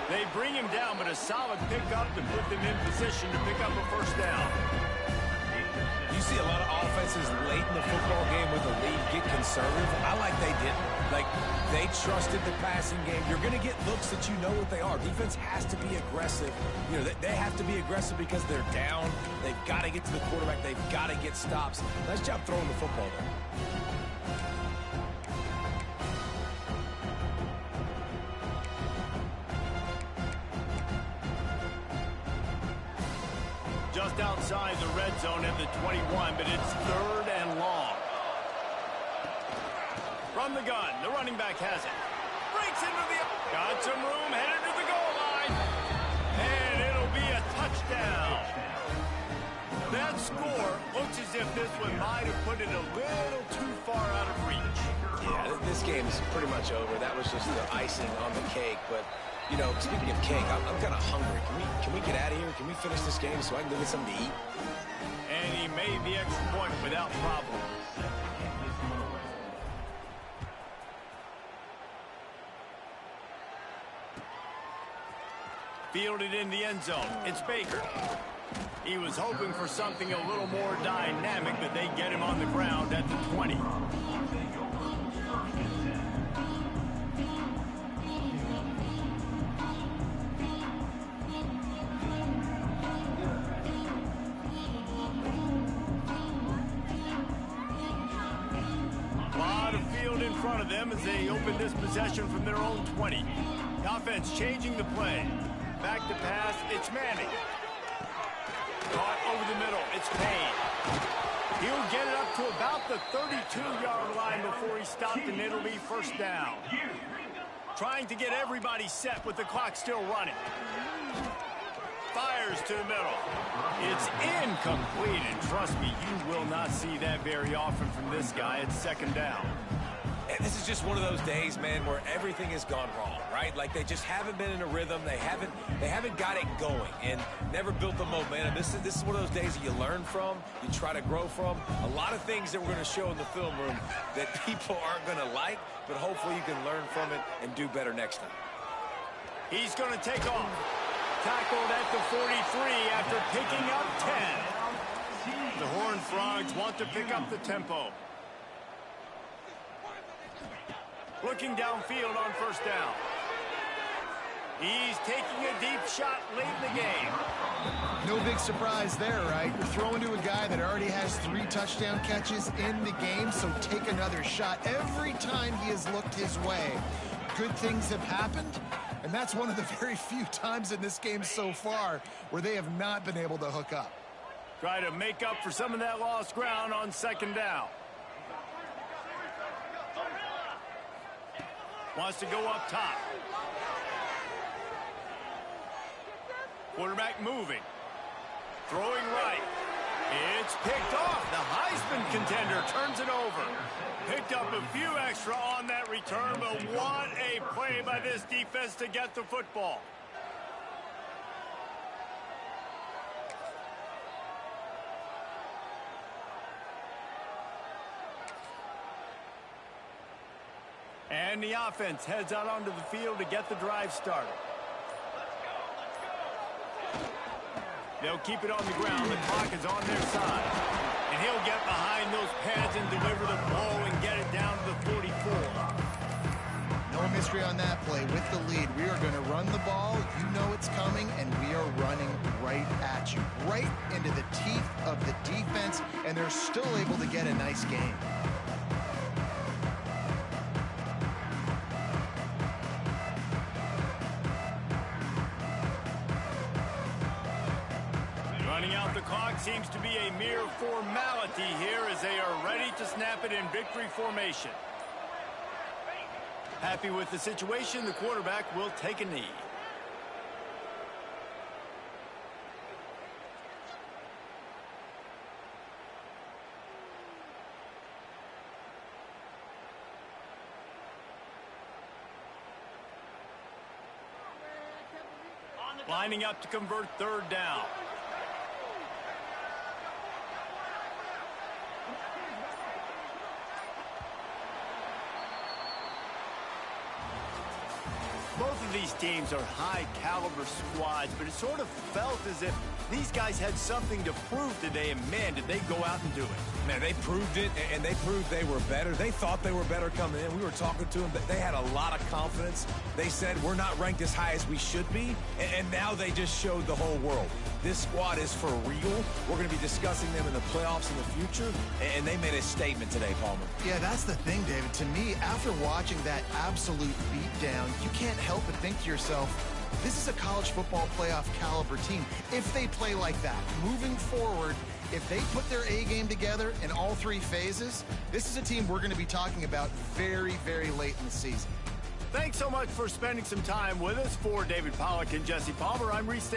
They bring him down, but a solid pickup to put them in position to pick up a 1st down. You see a lot of offenses late in the football game with the lead get conservative. I like they didn't. Like, they trusted the passing game. You're going to get looks that you know what they are. Defense has to be aggressive. You know, they have to be aggressive because they're down. They've got to get to the quarterback. They've got to get stops. Nice job throwing the football there. Just outside the red zone at the 21, but it's 3rd and long. From the gun, the running back has it. Breaks into the... Got some room, headed to the goal line. And it'll be a touchdown. That score looks as if this one might have put it a little too far out of reach. Yeah, this game is pretty much over. That was just the icing on the cake, but... You know, speaking of cake, I'm kind of hungry. Can we get out of here? Can we finish this game so I can go get something to eat? And he made the extra point without problem. Fielded in the end zone. It's Baker. He was hoping for something a little more dynamic, but they get him on the ground at the 20. In front of them as they open this possession from their own 20. The offense changing the play. Back to pass, it's Manning. Caught over the middle, it's Payne. He'll get it up to about the 32-yard line before he stopped, and it'll be 1st down. Trying to get everybody set with the clock still running. Fires to the middle. It's incomplete, and trust me, you will not see that very often from this guy. It's 2nd down. And this is just one of those days, man, where everything has gone wrong, right? Like they just haven't been in a rhythm. They haven't got it going and never built the momentum. This is one of those days that you learn from, you try to grow from. A lot of things that we're going to show in the film room that people aren't going to like, but hopefully you can learn from it and do better next time. He's going to take off. Tackled at the 43 after picking up 10. The Horned Frogs want to pick up the tempo. Looking downfield on first down. He's taking a deep shot late in the game. No big surprise there, right? You're throwing to a guy that already has 3 touchdown catches in the game, so take another shot. Every time he has looked his way, good things have happened, and that's one of the very few times in this game so far where they have not been able to hook up. Try to make up for some of that lost ground on second down. Wants to go up top. Quarterback moving. Throwing right. It's picked off. The Heisman contender turns it over. Picked up a few extra on that return, but what a play by this defense to get the football. And the offense heads out onto the field to get the drive started. They'll keep it on the ground. The clock is on their side. And he'll get behind those pads and deliver the blow and get it down to the 44. No mystery on that play. With the lead, we are going to run the ball. You know it's coming, and we are running right at you. Right into the teeth of the defense, and they're still able to get a nice game. Running out the clock seems to be a mere formality here as they are ready to snap it in victory formation. Happy with the situation, the quarterback will take a knee. Lining up to convert third down. Both of these teams are high-caliber squads, but it sort of felt as if these guys had something to prove today, and man, did they go out and do it. Man, they proved it, and they proved they were better. They thought they were better coming in. We were talking to them, but they had a lot of confidence. They said, we're not ranked as high as we should be, and now they just showed the whole world. This squad is for real. We're going to be discussing them in the playoffs in the future, and they made a statement today, Palmer. Yeah, that's the thing, David. To me, after watching that absolute beatdown, you can't help but think to yourself, this is a college football playoff caliber team. If they play like that, moving forward, if they put their A game together in all 3 phases, this is a team we're going to be talking about very, very late in the season. Thanks so much for spending some time with us. For David Pollack and Jesse Palmer, I'm Reese.